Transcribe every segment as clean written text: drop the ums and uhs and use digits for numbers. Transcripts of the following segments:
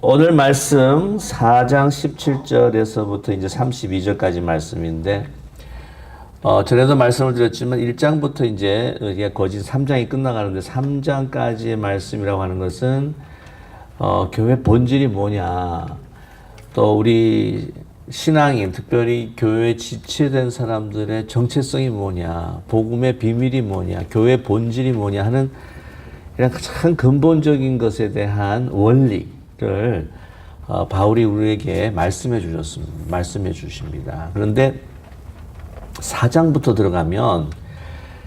오늘 말씀 4장 17절에서부터 이제 32절까지 말씀인데, 전에도 말씀을 드렸지만 1장부터 이제 우리가 거진 3장이 끝나가는데 3장까지의 말씀이라고 하는 것은, 교회 본질이 뭐냐, 또 우리 신앙인, 특별히 교회에 지체된 사람들의 정체성이 뭐냐, 복음의 비밀이 뭐냐, 교회 본질이 뭐냐 하는 이런 참 근본적인 것에 대한 원리를 바울이 우리에게 말씀해 주십니다. 그런데 4장부터 들어가면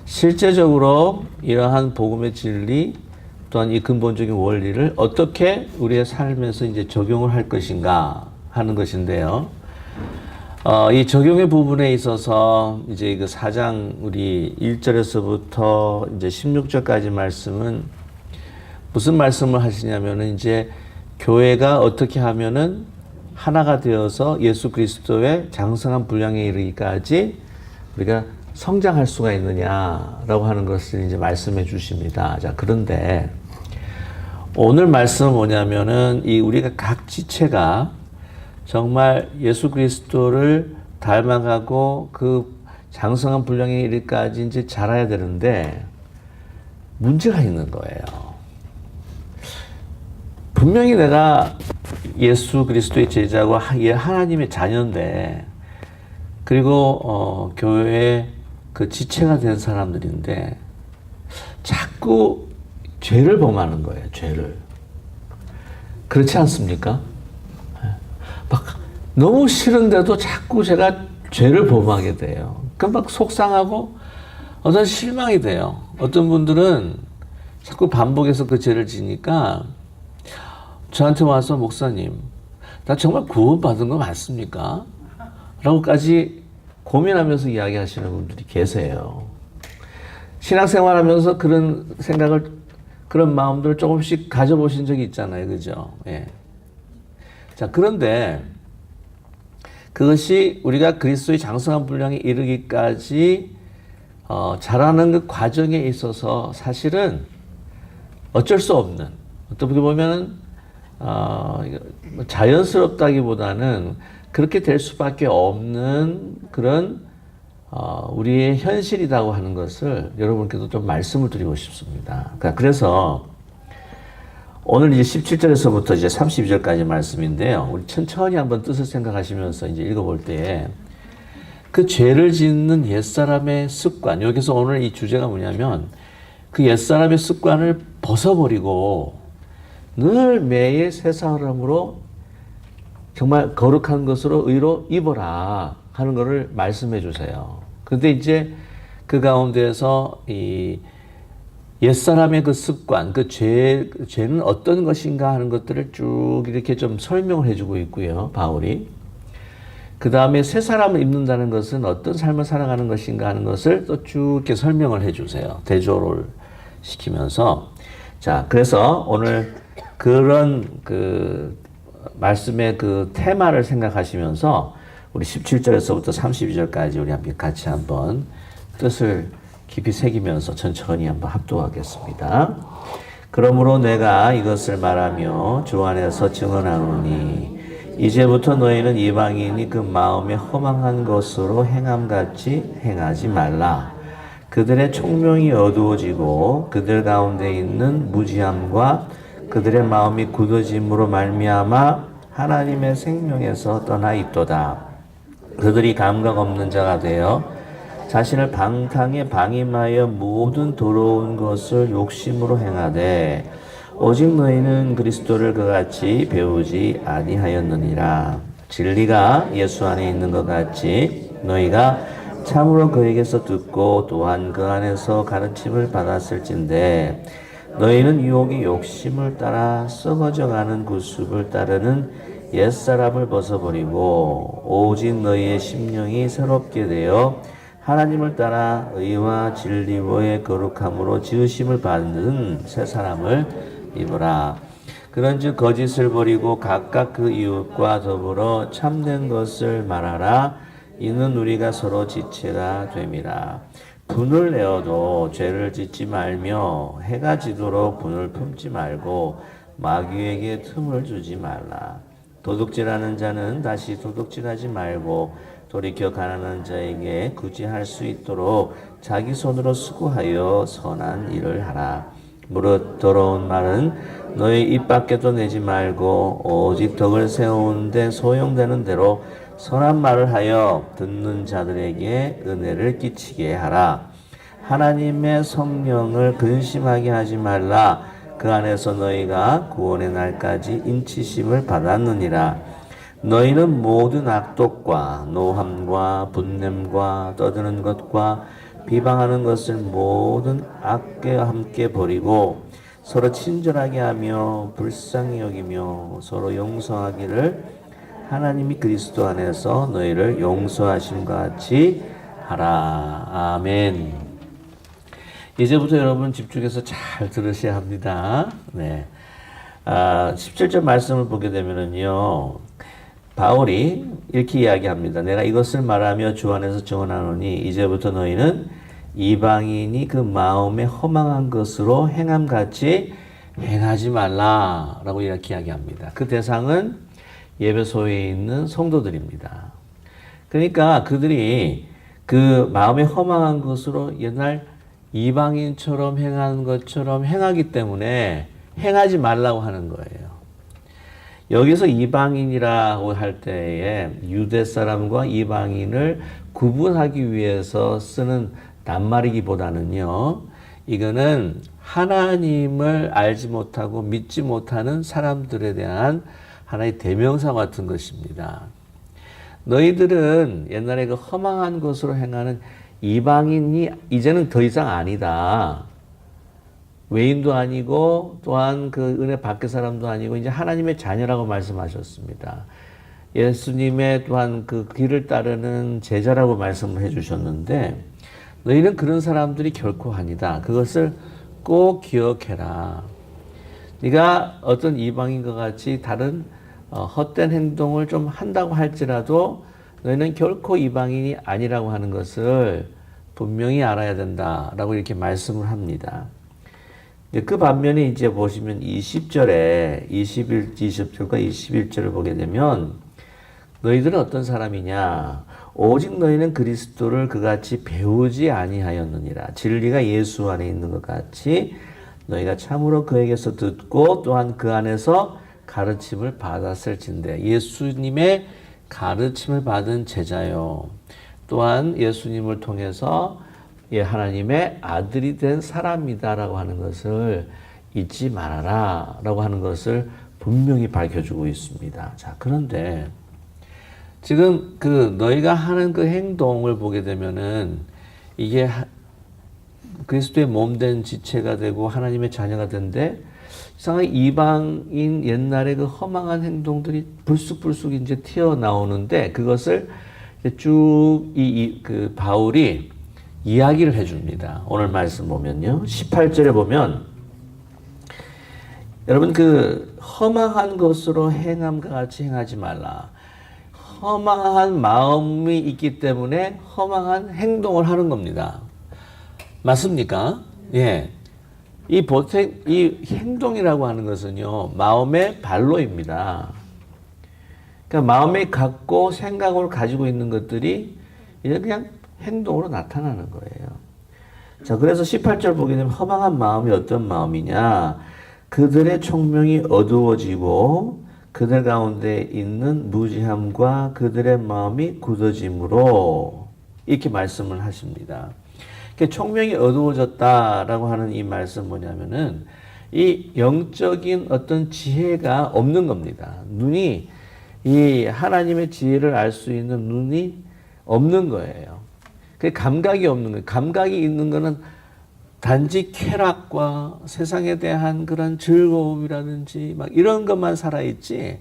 실제적으로 이러한 복음의 진리 또한 이 근본적인 원리를 어떻게 우리의 삶에서 이제 적용을 할 것인가 하는 것인데요. 이 적용의 부분에 있어서 이제 그 4장 우리 1절에서부터 이제 16절까지 말씀은 무슨 말씀을 하시냐면은 이제 교회가 어떻게 하면은 하나가 되어서 예수 그리스도의 장성한 분량에 이르기까지 우리가 성장할 수가 있느냐라고 하는 것을 이제 말씀해 주십니다. 자, 그런데 오늘 말씀은 뭐냐면은 이 우리가 각 지체가 정말 예수 그리스도를 닮아가고 그 장성한 분량에 이르기까지 이제 자라야 되는데 문제가 있는 거예요. 분명히 내가 예수 그리스도의 제자고 하나님의 자녀인데, 그리고 교회의 그 지체가 된 사람들인데 자꾸 죄를 범하는 거예요. 죄를. 그렇지 않습니까? 막 너무 싫은데도 자꾸 제가 죄를 범하게 돼요. 그럼 막 속상하고 어떤 실망이 돼요. 어떤 분들은 자꾸 반복해서 그 죄를 지니까 저한테 와서 목사님, 나 정말 구원받은 거 맞습니까? 라고까지 고민하면서 이야기하시는 분들이 계세요. 신앙생활하면서 그런 생각을, 그런 마음들을 조금씩 가져보신 적이 있잖아요. 그죠? 예. 자, 그런데 그것이 우리가 그리스도의 장성한 분량에 이르기까지 자라는 그 과정에 있어서 사실은 어쩔 수 없는, 어떻게 보면은 자연스럽다기보다는 그렇게 될 수밖에 없는 그런 우리의 현실이라고 하는 것을 여러분께도 좀 말씀을 드리고 싶습니다. 그래서 오늘 이제 17절에서부터 이제 32절까지 말씀인데요. 우리 천천히 한번 뜻을 생각하시면서 이제 읽어볼 때 그 죄를 짓는 옛사람의 습관, 여기서 오늘 이 주제가 뭐냐면 그 옛사람의 습관을 벗어버리고 늘 매일 새 사람으로 정말 거룩한 것으로 의로 입어라 하는 것을 말씀해 주세요. 그런데 이제 그 가운데에서 이 옛사람의 그 습관, 그 죄는 어떤 것인가 하는 것들을 쭉 이렇게 좀 설명을 해주고 있고요, 바울이. 그 다음에 새 사람을 입는다는 것은 어떤 삶을 살아가는 것인가 하는 것을 또 쭉 이렇게 설명을 해주세요. 대조를 시키면서. 자, 그래서 오늘 그런 그 말씀의 그 테마를 생각하시면서 우리 17절에서부터 32절까지 우리 함께 같이 한번 뜻을 깊이 새기면서 천천히 한번 합독하겠습니다. 그러므로 내가 이것을 말하며 주 안에서 증언하노니 이제부터 너희는 이방인이 그 마음에 허망한 것으로 행함같이 행하지 말라. 그들의 총명이 어두워지고 그들 가운데 있는 무지함과 그들의 마음이 굳어짐으로 말미암아 하나님의 생명에서 떠나 있도다. 그들이 감각 없는 자가 되어 자신을 방탕에 방임하여 모든 더러운 것을 욕심으로 행하되 오직 너희는 그리스도를 그같이 배우지 아니하였느니라. 진리가 예수 안에 있는 것 같이 너희가 참으로 그에게서 듣고 또한 그 안에서 가르침을 받았을진데 너희는 유혹의 욕심을 따라 썩어져가는 구습을 따르는 옛사람을 벗어버리고 오직 너희의 심령이 새롭게 되어 하나님을 따라 의와 진리와의 거룩함으로 지으심을 받는 새 사람을 입으라. 그런즉 거짓을 버리고 각각 그 이웃과 더불어 참된 것을 말하라. 이는 우리가 서로 지체가 됨이라. 분을 내어도 죄를 짓지 말며 해가 지도록 분을 품지 말고 마귀에게 틈을 주지 말라. 도둑질하는 자는 다시 도둑질하지 말고 돌이켜 가난한 자에게 굳이 할 수 있도록 자기 손으로 수고하여 선한 일을 하라. 무릇 더러운 말은 너희 입 밖에도 내지 말고 오직 덕을 세우는데 소용되는 대로 선한 말을 하여 듣는 자들에게 은혜를 끼치게 하라. 하나님의 성령을 근심하게 하지 말라. 그 안에서 너희가 구원의 날까지 인치심을 받았느니라. 너희는 모든 악독과 노함과 분냄과 떠드는 것과 비방하는 것을 모든 악과 함께 버리고 서로 친절하게 하며 불쌍히 여기며 서로 용서하기를 하나님이 그리스도 안에서 너희를 용서하심과 같이 하라. 아멘. 이제부터 여러분 집중해서 잘 들으셔야 합니다. 네. 17절 말씀을 보게 되면은요, 바울이 이렇게 이야기합니다. 내가 이것을 말하며 주 안에서 증언하노니 이제부터 너희는 이방인이 그 마음에 허망한 것으로 행함같이 행하지 말라라고 이렇게 이야기합니다. 그 대상은 예배소에 있는 성도들입니다. 그러니까 그들이 그 마음에 허망한 것으로 옛날 이방인처럼 행하는 것처럼 행하기 때문에 행하지 말라고 하는 거예요. 여기서 이방인이라고 할 때에 유대 사람과 이방인을 구분하기 위해서 쓰는 낱말이기보다는요, 이거는 하나님을 알지 못하고 믿지 못하는 사람들에 대한 하나의 대명사 같은 것입니다. 너희들은 옛날에 그 허망한 것으로 행하는 이방인이 이제는 더 이상 아니다. 외인도 아니고 또한 그 은혜 밖의 사람도 아니고 이제 하나님의 자녀라고 말씀하셨습니다. 예수님의 또한 그 길을 따르는 제자라고 말씀을 해주셨는데 너희는 그런 사람들이 결코 아니다. 그것을 꼭 기억해라. 네가 어떤 이방인과 같이 다른 헛된 행동을 좀 한다고 할지라도 너희는 결코 이방인이 아니라고 하는 것을 분명히 알아야 된다라고 이렇게 말씀을 합니다. 그 반면에 이제 보시면 20절에 20절과 21절을 보게 되면 너희들은 어떤 사람이냐? 오직 너희는 그리스도를 그같이 배우지 아니하였느니라. 진리가 예수 안에 있는 것 같이 너희가 참으로 그에게서 듣고 또한 그 안에서 가르침을 받았을진대. 예수님의 가르침을 받은 제자요. 또한 예수님을 통해서 하나님의 아들이 된 사람이다라고 하는 것을 잊지 말아라 라고 하는 것을 분명히 밝혀주고 있습니다. 자, 그런데 지금 그 너희가 하는 그 행동을 보게 되면은 이게 그리스도의 몸된 지체가 되고 하나님의 자녀가 된데 이상하게 이방인 옛날에 그 허망한 행동들이 불쑥불쑥 이제 튀어나오는데 그것을 쭉 그 바울이 이야기를 해줍니다. 오늘 말씀 보면요. 18절에 보면 여러분 그 허망한 것으로 행함과 같이 행하지 말라. 허망한 마음이 있기 때문에 허망한 행동을 하는 겁니다. 맞습니까? 예. 이 행동이라고 하는 것은요, 마음의 발로입니다. 그러니까 마음에 갖고 생각을 가지고 있는 것들이 이제 그냥 행동으로 나타나는 거예요. 자, 그래서 18절 보게 되면 허망한 마음이 어떤 마음이냐? 그들의 총명이 어두워지고 그들 가운데 있는 무지함과 그들의 마음이 굳어짐으로 이렇게 말씀을 하십니다. 총명이 어두워졌다라고 하는 이 말씀 뭐냐면은 이 영적인 어떤 지혜가 없는 겁니다. 눈이 이 하나님의 지혜를 알 수 있는 눈이 없는 거예요. 그 감각이 없는 거예요. 감각이 있는 거는 단지 쾌락과 세상에 대한 그런 즐거움이라든지 막 이런 것만 살아있지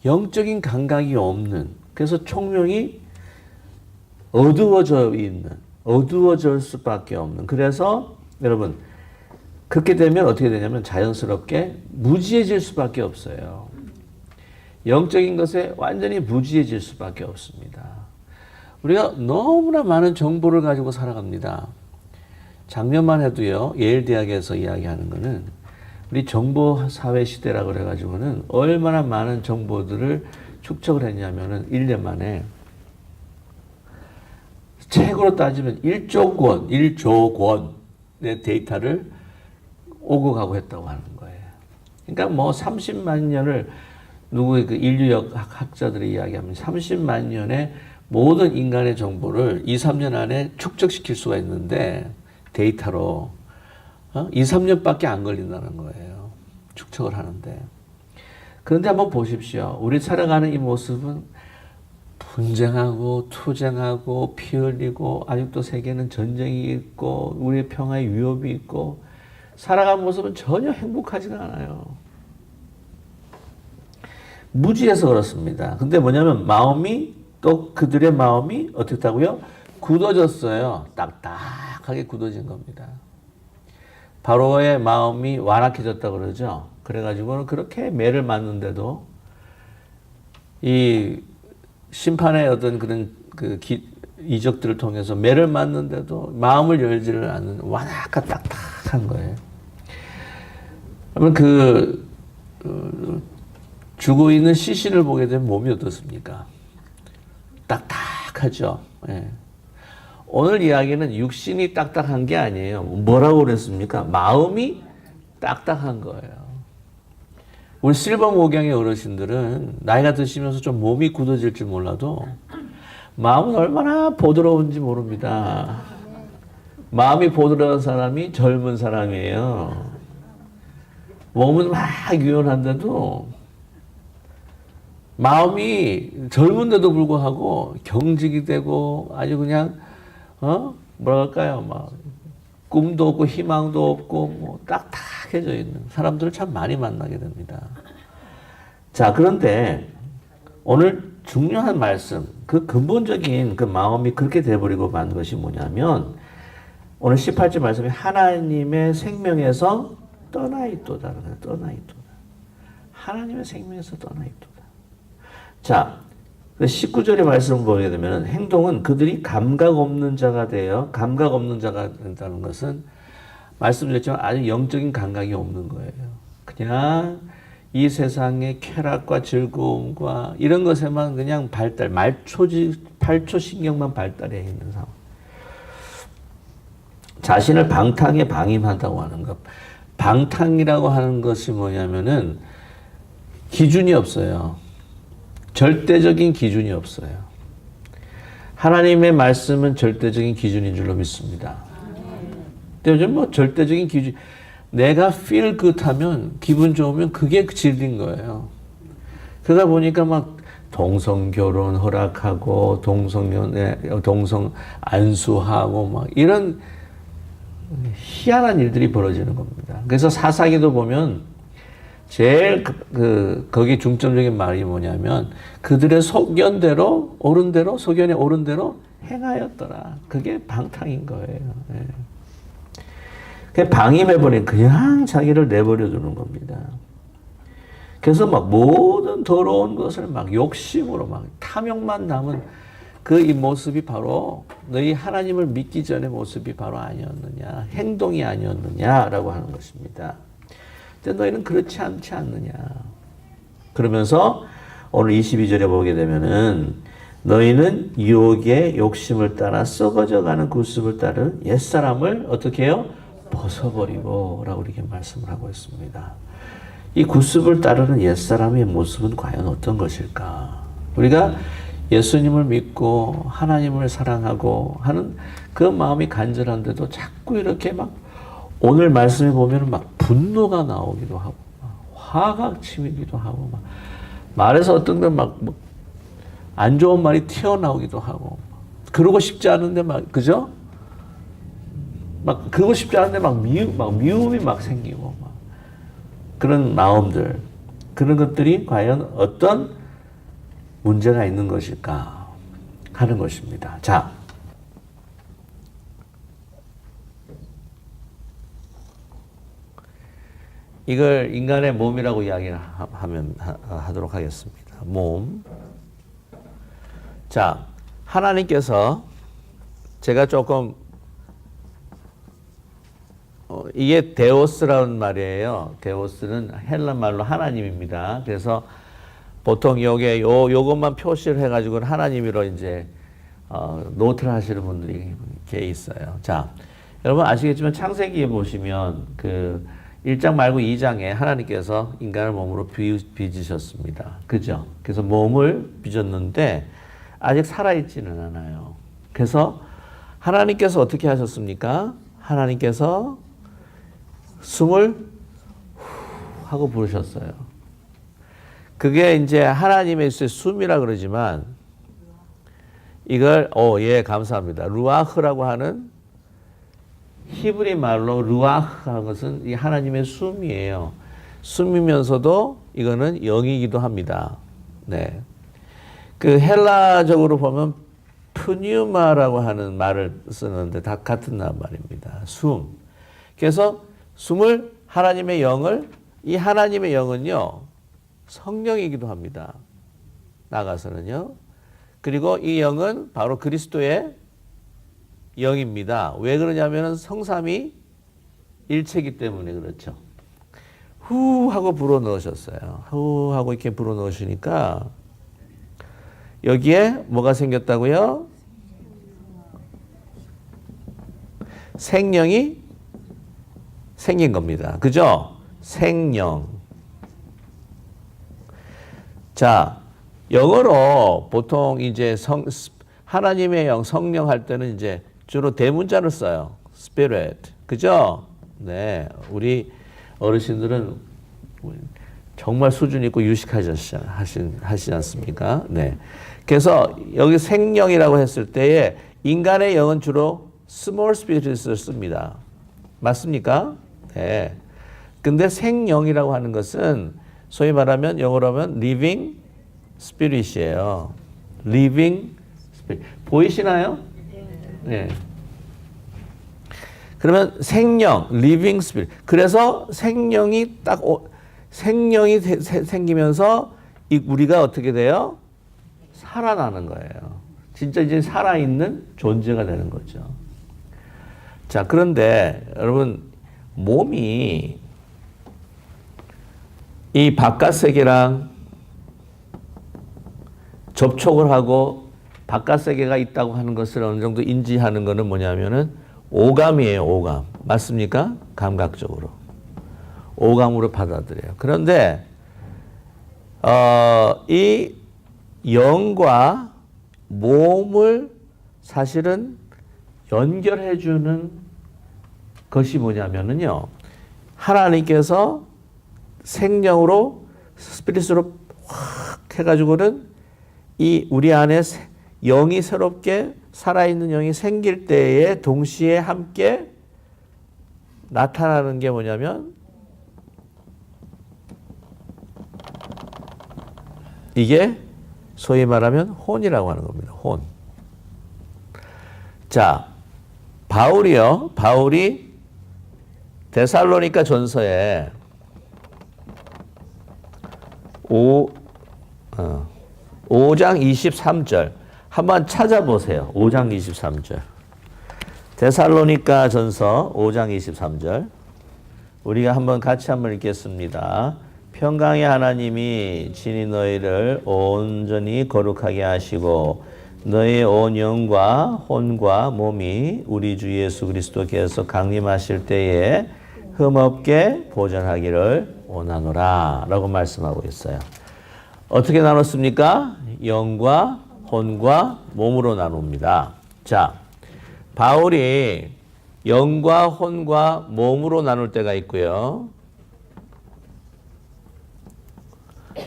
영적인 감각이 없는, 그래서 총명이 어두워질 수밖에 없는. 그래서 여러분 그렇게 되면 어떻게 되냐면 자연스럽게 무지해질 수밖에 없어요. 영적인 것에 완전히 무지해질 수밖에 없습니다. 우리가 너무나 많은 정보를 가지고 살아갑니다. 작년만 해도요, 예일대학에서 이야기하는 거는 우리 정보 사회 시대라고 그래가지고는 얼마나 많은 정보들을 축적을 했냐면은 1년 만에 책으로 따지면 1조 권의 데이터를 오고 가고 했다고 하는 거예요. 그러니까 뭐 30만 년을 누구의 그 인류학 학자들이 이야기하면 30만 년의 모든 인간의 정보를 2, 3년 안에 축적시킬 수가 있는데 데이터로 2, 3년밖에 안 걸린다는 거예요. 축적을 하는데. 그런데 한번 보십시오. 우리 살아가는 이 모습은 분쟁하고 투쟁하고 피 흘리고 아직도 세계는 전쟁이 있고 우리의 평화에 위협이 있고 살아가는 모습은 전혀 행복하지가 않아요. 무지해서 그렇습니다. 근데 뭐냐면 마음이 또 그들의 마음이 어떻게 했다고요? 굳어졌어요. 딱딱하게 굳어진 겁니다. 바로의 마음이 완악해졌다고 그러죠. 그래가지고는 그렇게 매를 맞는데도 이 심판의 어떤 그런 이적들을 통해서 매를 맞는데도 마음을 열지를 않는 완악한 딱딱한 거예요. 그러면 죽어 있는 시신을 보게 되면 몸이 어떻습니까? 딱딱하죠. 예. 오늘 이야기는 육신이 딱딱한 게 아니에요. 뭐라고 그랬습니까? 마음이 딱딱한 거예요. 우리 실버 모경의 어르신들은 나이가 드시면서 좀 몸이 굳어질지 몰라도 마음은 얼마나 부드러운지 모릅니다. 마음이 부드러운 사람이 젊은 사람이에요. 몸은 막 유연한데도 마음이 젊은데도 불구하고 경직이 되고 아주 그냥 뭐랄까요, 막 꿈도 없고 희망도 없고 뭐 딱딱해져 있는 사람들을 참 많이 만나게 됩니다. 자, 그런데 오늘 중요한 말씀, 그 근본적인 그 마음이 그렇게 돼버리고 만 것이 뭐냐면 오늘 18절 말씀에 하나님의 생명에서 떠나 있도다. 떠나 있도다. 하나님의 생명에서 떠나 있도다. 자, 19절의 말씀을 보게 되면 행동은 그들이 감각 없는 자가 되어 감각 없는 자가 된다는 것은 말씀드렸지만 아주 영적인 감각이 없는 거예요. 그냥 이 세상의 쾌락과 즐거움과 이런 것에만 그냥 팔초 신경만 발달해 있는 상황. 자신을 방탕에 방임한다고 하는 것. 방탕이라고 하는 것이 뭐냐면은 기준이 없어요. 절대적인 기준이 없어요. 하나님의 말씀은 절대적인 기준인 줄로 믿습니다. 근데 요즘 뭐 절대적인 기준, 내가 feel good 하면, 기분 좋으면 그게 진리인 거예요. 그러다 보니까 막 동성 결혼 허락하고, 동성 안수하고, 막 이런 희한한 일들이 벌어지는 겁니다. 그래서 사사기도 보면 제일 거기 중점적인 말이 뭐냐면 그들의 소견대로 옳은 대로 소견에 옳은 대로 행하였더라. 그게 방탕인 거예요. 예. 그냥 방임해버린 그냥 자기를 내버려 두는 겁니다. 그래서 막 모든 더러운 것을 막 욕심으로 막 탐욕만 남은 그 이 모습이 바로 너희 하나님을 믿기 전의 모습이 바로 아니었느냐, 행동이 아니었느냐라고 하는 것입니다. 근데 너희는 그렇지 않지 않느냐. 그러면서 오늘 22절에 보게 되면은 너희는 유혹의 욕심을 따라 썩어져가는 구습을 따른 옛사람을 어떻게 해요? 벗어버리고 라고 이렇게 말씀을 하고 있습니다. 이 구습을 따르는 옛사람의 모습은 과연 어떤 것일까? 우리가 예수님을 믿고 하나님을 사랑하고 하는 그 마음이 간절한데도 자꾸 이렇게 막 오늘 말씀에 보면 막 분노가 나오기도 하고, 막 화가 치미기도 하고, 막 말에서 어떤 건 막 안 좋은 말이 튀어나오기도 하고, 그러고 싶지 않은데 막, 그죠? 막 그러고 싶지 않은데 막 미움이 막 생기고, 막 그런 마음들, 그런 것들이 과연 어떤 문제가 있는 것일까 하는 것입니다. 자. 이걸 인간의 몸이라고 하도록 하겠습니다. 몸. 자, 하나님께서 제가 조금 이게 데오스라는 말이에요. 데오스는 헬라 말로 하나님입니다. 그래서 보통 요것만 표시를 해가지고는 하나님으로 이제 노트를 하시는 분들이 꽤 있어요. 자, 여러분 아시겠지만 창세기에 보시면 그 1장 말고 2장에 하나님께서 인간을 몸으로 빚으셨습니다. 그죠? 그래서 몸을 빚었는데 아직 살아있지는 않아요. 그래서 하나님께서 어떻게 하셨습니까? 하나님께서 숨을 하고 부르셨어요. 그게 이제 하나님의 숨이라 그러지만 이걸 예 감사합니다. 루아흐라고 하는 히브리 말로 루아흐 하는 것은 이 하나님의 숨이에요. 숨이면서도 이거는 영이기도 합니다. 네. 그 헬라적으로 보면 푸뉴마라고 하는 말을 쓰는데 다 같은 말입니다. 숨. 그래서 숨을 하나님의 영을 이 하나님의 영은요 성령이기도 합니다. 나가서는요. 그리고 이 영은 바로 그리스도의 영입니다. 왜 그러냐면은 성삼위 일체이기 때문에 그렇죠. 후 하고 불어 넣으셨어요. 후 하고 이렇게 불어 넣으시니까 여기에 뭐가 생겼다고요? 생명이 생긴 겁니다. 그죠? 생명. 자, 영어로 보통 이제 하나님의 영, 성령 할 때는 이제 주로 대문자를 써요. Spirit. 그죠? 네. 우리 어르신들은 정말 수준 있고 유식하시지 않습니까? 네. 그래서 여기 생령이라고 했을 때에 인간의 영은 주로 small spirit을 씁니다. 맞습니까? 네. 근데 생령이라고 하는 것은 소위 말하면 영어로 하면 living spirit이에요. living spirit. 보이시나요? 네. 그러면 생령, living spirit. 그래서 생명이 생명이 생기면서 우리가 어떻게 돼요? 살아나는 거예요. 진짜 이제 살아있는 존재가 되는 거죠. 자, 그런데 여러분 몸이 이 바깥 세계랑 접촉을 하고 바깥 세계가 있다고 하는 것을 어느 정도 인지하는 것은 뭐냐면은 오감이에요, 오감. 맞습니까? 감각적으로. 오감으로 받아들여요. 그런데 이 영과 몸을 사실은 연결해주는 것이 뭐냐면은요. 하나님께서 생명으로 스피릿으로 확 해가지고는 이 우리 안에 영이 새롭게 살아있는 영이 생길 때에 동시에 함께 나타나는 게 뭐냐면 이게 소위 말하면 혼이라고 하는 겁니다. 혼. 자, 바울이 데살로니가 전서에 5장 23절 한번 찾아보세요. 5장 23절. 데살로니가 전서 5장 23절. 우리가 한번 같이 한번 읽겠습니다. 평강의 하나님이 친히 너희를 온전히 거룩하게 하시고 너희의 온 영과 혼과 몸이 우리 주 예수 그리스도께서 강림하실 때에 흠없게 보존하기를 원하노라 라고 말씀하고 있어요. 어떻게 나눴습니까? 영과 혼과 몸으로 나눕니다. 자, 바울이 영과 혼과 몸으로 나눌 때가 있고요.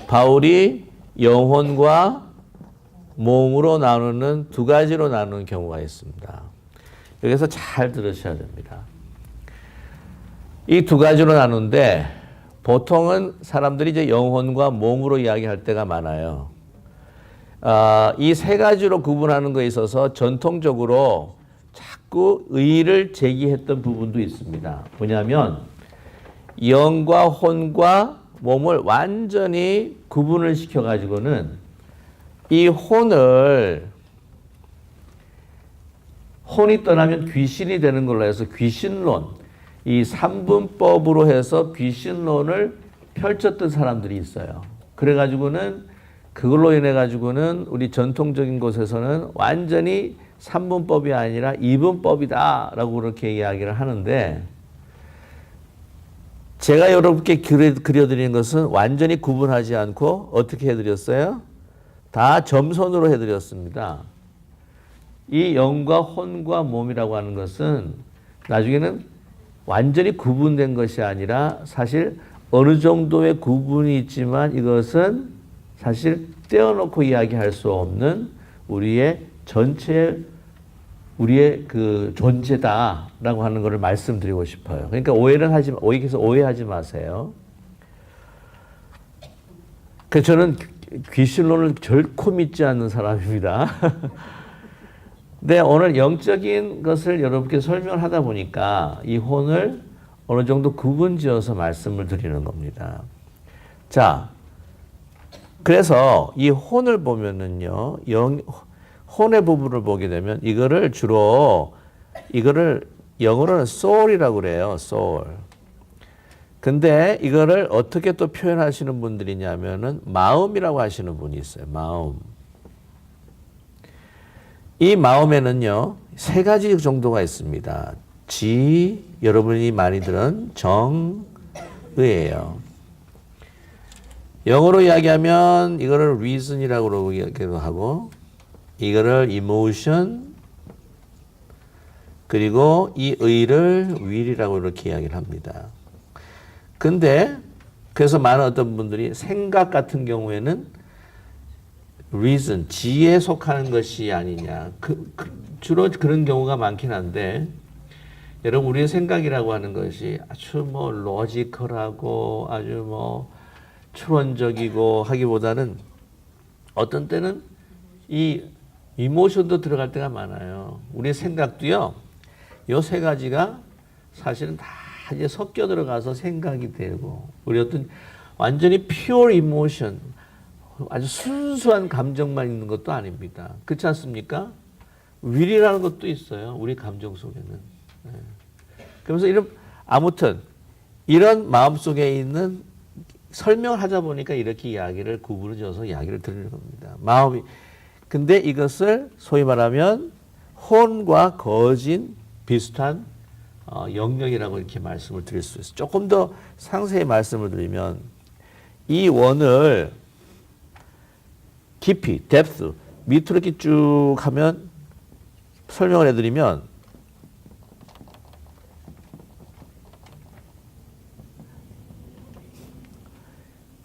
바울이 영혼과 몸으로 나누는 두 가지로 나누는 경우가 있습니다. 여기서 잘 들으셔야 됩니다. 이 두 가지로 나누는데 보통은 사람들이 이제 영혼과 몸으로 이야기할 때가 많아요. 이 세 가지로 구분하는 것에 있어서 전통적으로 자꾸 의의를 제기했던 부분도 있습니다. 뭐냐면 영과 혼과 몸을 완전히 구분을 시켜가지고는 이 혼이 떠나면 귀신이 되는 걸로 해서 귀신론, 이 삼분법으로 해서 귀신론을 펼쳤던 사람들이 있어요. 그래가지고는 그걸로 인해 가지고는 우리 전통적인 곳에서는 완전히 삼분법이 아니라 이분법이다라고 그렇게 이야기를 하는데, 제가 여러분께 그려드리는 것은 완전히 구분하지 않고 어떻게 해드렸어요? 다 점선으로 해드렸습니다. 이 영과 혼과 몸이라고 하는 것은 나중에는 완전히 구분된 것이 아니라 사실 어느 정도의 구분이 있지만 이것은 사실 떼어놓고 이야기할 수 없는 우리의 전체 우리의 그 존재다라고 하는 것을 말씀드리고 싶어요. 그러니까 오해하지 마세요. 그래서 저는 귀신론을 결코 믿지 않는 사람입니다. 네, 오늘 영적인 것을 여러분께 설명을 하다 보니까 이 혼을 어느 정도 구분지어서 말씀을 드리는 겁니다. 자, 그래서 이 혼을 보면은요, 혼의 부분을 보게 되면 이거를 영어로는 soul이라고 그래요. soul. 근데 이거를 어떻게 또 표현하시는 분들이냐면은 마음이라고 하시는 분이 있어요. 마음. 이 마음에는요, 세 가지 정도가 있습니다. 지, 여러분이 많이 들은 정의예요. 영어로 이야기하면 이거를 reason이라고 그러기도 하고, 이거를 emotion, 그리고 이 의를 will이라고 이렇게 이야기를 합니다. 근데 그래서 많은 어떤 분들이 생각 같은 경우에는 reason, 지에 속하는 것이 아니냐. 주로 그런 경우가 많긴 한데, 여러분 우리의 생각이라고 하는 것이 아주 뭐 로지컬하고 아주 뭐 추론적이고 하기보다는 어떤 때는 이 이모션도 들어갈 때가 많아요. 우리의 생각도요, 요 세 가지가 사실은 다 이제 섞여 들어가서 생각이 되고, 우리 어떤 완전히 pure emotion, 아주 순수한 감정만 있는 것도 아닙니다. 그렇지 않습니까? will이라는 것도 있어요. 우리 감정 속에는. 네. 그러면서 아무튼 이런 마음 속에 있는 설명을 하다 보니까 이렇게 이야기를 구분을 지어서 이야기를 드리는 겁니다. 마음이. 근데 이것을 소위 말하면 혼과 거진 비슷한 영역이라고 이렇게 말씀을 드릴 수 있어요. 조금 더 상세히 말씀을 드리면 이 원을 깊이, depth, 밑으로 이렇게 쭉 하면 설명을 해드리면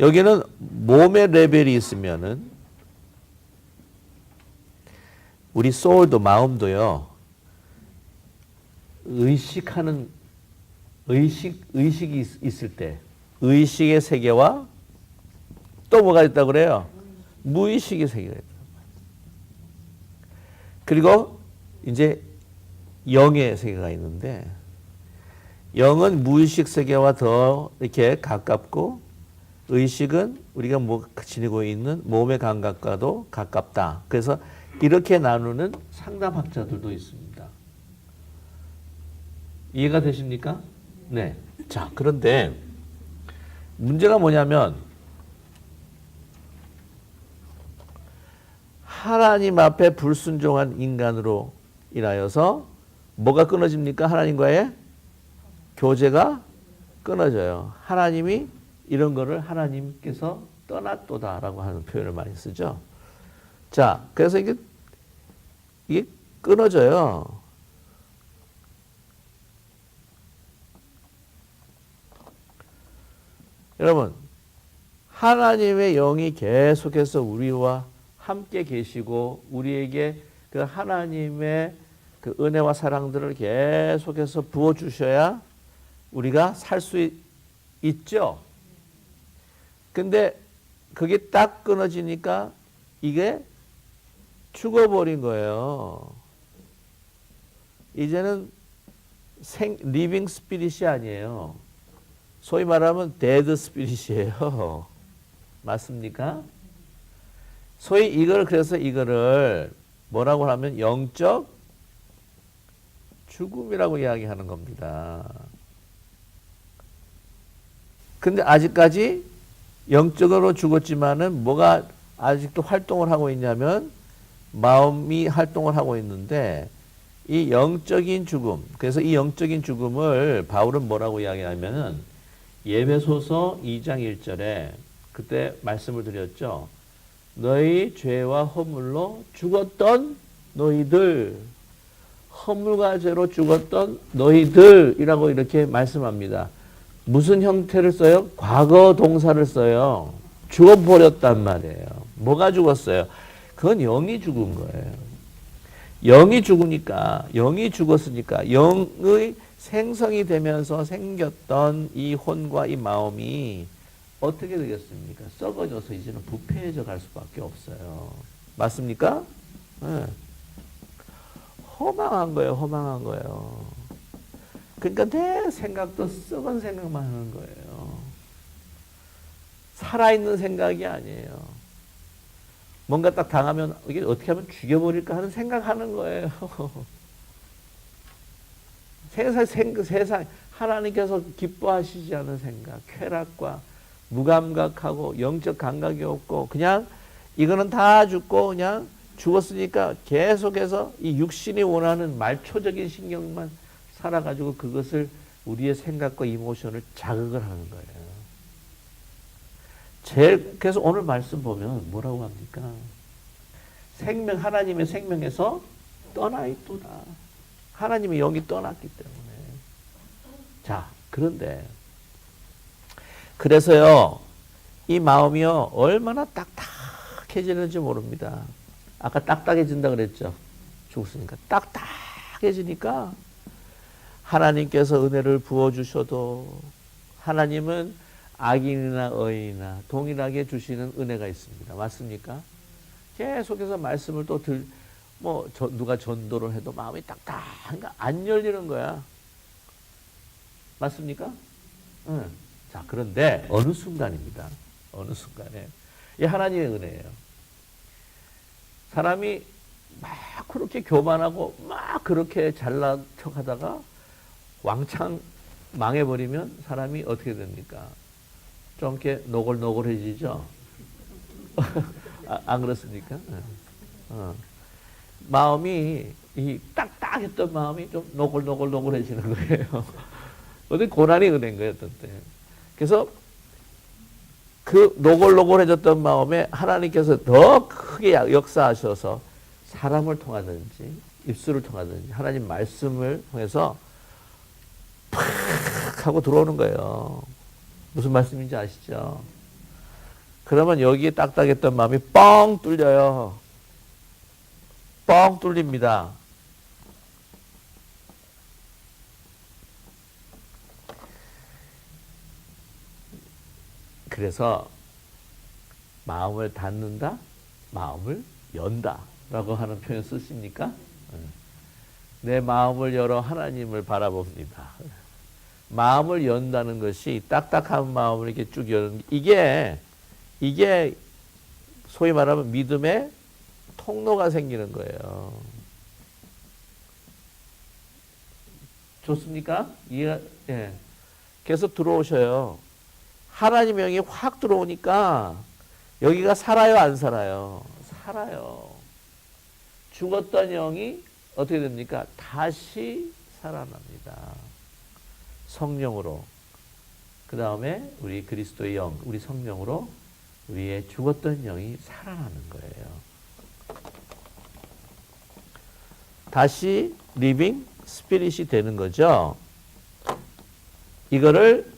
여기는 몸의 레벨이 있으면은 우리 소울도 마음도요, 의식이 있을 때 의식의 세계와 또 뭐가 있다고 그래요? 무의식의 세계가 있다. 그리고 이제 영의 세계가 있는데, 영은 무의식 세계와 더 이렇게 가깝고, 의식은 우리가 지니고 있는 몸의 감각과도 가깝다. 그래서 이렇게 나누는 상담학자들도 있습니다. 이해가 되십니까? 네. 자, 그런데 문제가 뭐냐면 하나님 앞에 불순종한 인간으로 인하여서 뭐가 끊어집니까? 하나님과의 교제가 끊어져요. 하나님이 이런 거를 하나님께서 떠났도다라고 하는 표현을 많이 쓰죠. 자, 그래서 이게 끊어져요. 여러분, 하나님의 영이 계속해서 우리와 함께 계시고 우리에게 그 하나님의 그 은혜와 사랑들을 계속해서 부어주셔야 우리가 살 수 있죠. 근데 그게 딱 끊어지니까 이게 죽어버린 거예요. 이제는 리빙 스피릿이 아니에요. 소위 말하면 데드 스피릿이에요. 맞습니까? 소위 그래서 이거를 뭐라고 하면 영적 죽음이라고 이야기하는 겁니다. 근데 아직까지 영적으로 죽었지만은 뭐가 아직도 활동을 하고 있냐면 마음이 활동을 하고 있는데 이 영적인 죽음, 그래서 이 영적인 죽음을 바울은 뭐라고 이야기하면은 에베소서 2장 1절에 그때 말씀을 드렸죠. 너희 죄와 허물로 죽었던 너희들, 허물과 죄로 죽었던 너희들이라고 이렇게 말씀합니다. 무슨 형태를 써요? 과거 동사를 써요. 죽어버렸단 말이에요. 뭐가 죽었어요? 그건 영이 죽은 거예요. 영이 죽으니까, 영이 죽었으니까 영의 생성이 되면서 생겼던 이 혼과 이 마음이 어떻게 되겠습니까? 썩어져서 이제는 부패해져 갈 수밖에 없어요. 맞습니까? 네. 허망한 거예요. 허망한 거예요. 그러니까 내 생각도 썩은 생각만 하는 거예요. 살아있는 생각이 아니에요. 뭔가 딱 당하면 이게 어떻게 하면 죽여버릴까 하는 생각하는 거예요. 세상 하나님께서 기뻐하시지 않은 생각, 쾌락과 무감각하고 영적 감각이 없고 그냥 이거는 다 죽고 그냥 죽었으니까 계속해서 이 육신이 원하는 말초적인 신경만 살아가지고 그것을 우리의 생각과 이모션을 자극을 하는 거예요. 그래서 오늘 말씀 보면 뭐라고 합니까? 생명, 하나님의 생명에서 떠나 있도다. 하나님의 영이 떠났기 때문에. 자, 그런데 그래서요, 이 마음이요, 얼마나 딱딱해지는지 모릅니다. 아까 딱딱해진다 그랬죠? 죽었으니까. 딱딱해지니까 하나님께서 은혜를 부어주셔도 하나님은 악인이나 의인이나 동일하게 주시는 은혜가 있습니다. 맞습니까? 계속해서 말씀을 또 누가 전도를 해도 마음이 딱딱하니까 안 열리는 거야. 맞습니까? 응. 자, 그런데 어느 순간입니다. 어느 순간에 이 하나님의 은혜예요. 사람이 막 그렇게 교만하고 막 그렇게 잘난 척하다가 왕창 망해버리면 사람이 어떻게 됩니까? 좀 이렇게 노골노골해지죠. 안 그렇습니까? 마음이 이 딱딱했던 마음이 좀 노골노골해지는 거예요. 어떤 고난이 은혜인 거예요, 어떤 때. 그래서 그 노골노골해졌던 마음에 하나님께서 더 크게 역사하셔서 사람을 통하든지 입술을 통하든지 하나님 말씀을 통해서 팍 하고 들어오는 거예요. 무슨 말씀인지 아시죠? 그러면 여기에 딱딱했던 마음이 뻥 뚫려요. 뻥 뚫립니다. 그래서 마음을 닫는다, 마음을 연다 라고 하는 표현 쓰십니까? 내 마음을 열어 하나님을 바라봅니다. 마음을 연다는 것이 딱딱한 마음을 이렇게 쭉 여는 이게 소위 말하면 믿음의 통로가 생기는 거예요. 좋습니까? 이해가, 예. 계속 들어오셔요. 하나님의 영이 확 들어오니까 여기가 살아요, 안 살아요? 살아요. 죽었던 영이 어떻게 됩니까? 다시 살아납니다. 성령으로. 그 다음에 우리 그리스도의 영, 우리 성령으로 우리의 죽었던 영이 살아나는 거예요. 다시 리빙 스피릿이 되는 거죠. 이거를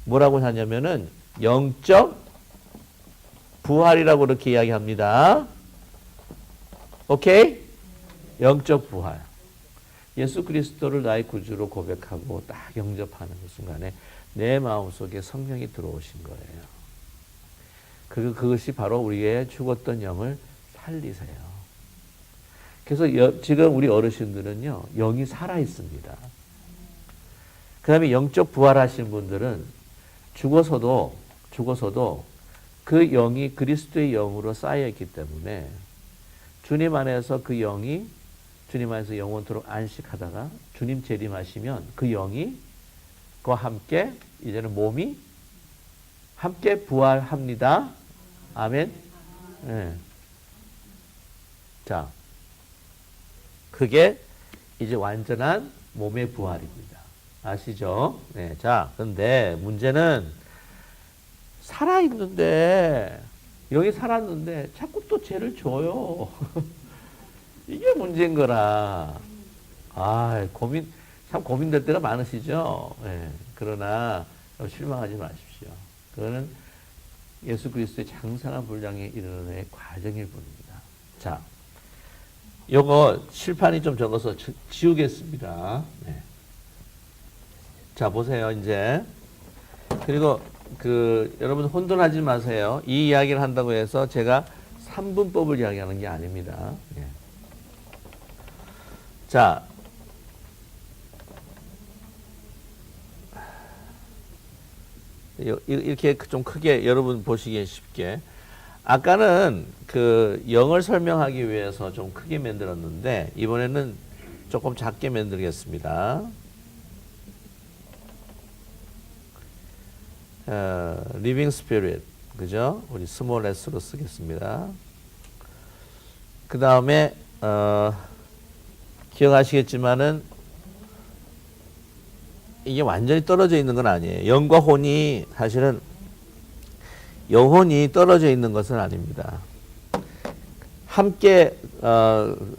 뭐라고 하냐면은 영적 부활이라고 이렇게 이야기합니다. 오케이? 영적 부활. 예수 그리스도를 나의 구주로 고백하고 딱 영접하는 그 순간에 내 마음속에 성령이 들어오신 거예요. 그것이 바로 우리의 죽었던 영을 살리세요. 그래서 지금 우리 어르신들은요, 영이 살아있습니다. 그 다음에 영적 부활하신 분들은 죽어서도 그 영이 그리스도의 영으로 쌓여있기 때문에 주님 안에서 그 영이 주님 안에서 영원토록 안식하다가 주님 재림하시면 그 영이 그와 함께 이제는 몸이 함께 부활합니다. 아멘. 네. 자, 그게 이제 완전한 몸의 부활입니다. 아시죠? 네. 자, 근데 문제는 살아있는데, 여기 살았는데 자꾸 또 죄를 줘요. 이게 문제인 거라. 아, 참 고민될 때가 많으시죠? 네. 그러나 실망하지 마십시오. 그거는 예수 그리스도의 장성한 분량에 이르는 과정일 뿐입니다. 자, 요거 칠판이 좀 적어서 지우겠습니다. 네. 자, 보세요, 이제. 그리고 여러분 혼돈하지 마세요. 이 이야기를 한다고 해서 제가 3분법을 이야기하는 게 아닙니다. 네. 자, 이렇게 좀 크게 여러분 보시기에 쉽게. 아까는 영을 설명하기 위해서 좀 크게 만들었는데, 이번에는 조금 작게 만들겠습니다. Living Spirit. 그죠? 우리 스몰 s로 쓰겠습니다. 그 다음에, 기억하시겠지만은, 이게 완전히 떨어져 있는 건 아니에요. 영과 혼이 사실은 영혼이 떨어져 있는 것은 아닙니다. 함께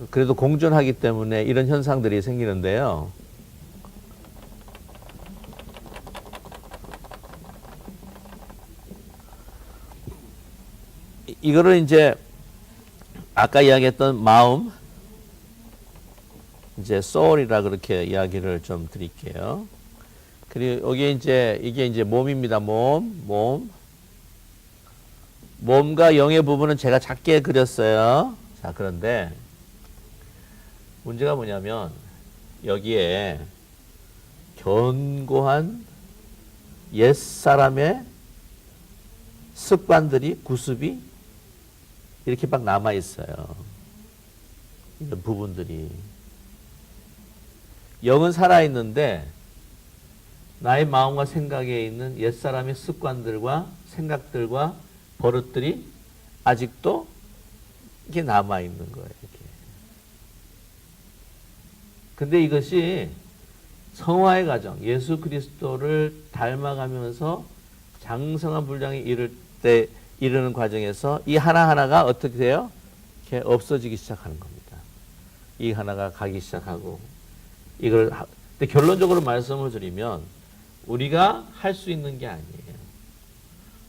그래도 공존하기 때문에 이런 현상들이 생기는데요. 이거를 이제 아까 이야기했던 마음, 이제 soul이라 그렇게 이야기를 좀 드릴게요. 그리고 여기 이게 이제 몸입니다. 몸과 영의 부분은 제가 작게 그렸어요. 자, 그런데 문제가 뭐냐면 여기에 견고한 옛사람의 습관들이, 구습이 이렇게 막 남아 있어요. 이런 부분들이. 영은 살아있는데 나의 마음과 생각에 있는 옛사람의 습관들과 생각들과 버릇들이 아직도 이렇게 남아있는 거예요. 이렇게. 근데 이것이 성화의 과정, 예수 그리스도를 닮아가면서 장성한 분량에 이르는 과정에서 이 하나하나가 어떻게 돼요? 이렇게 없어지기 시작하는 겁니다. 이 하나가 가기 시작하고, 근데 결론적으로 말씀을 드리면 우리가 할 수 있는 게 아니에요.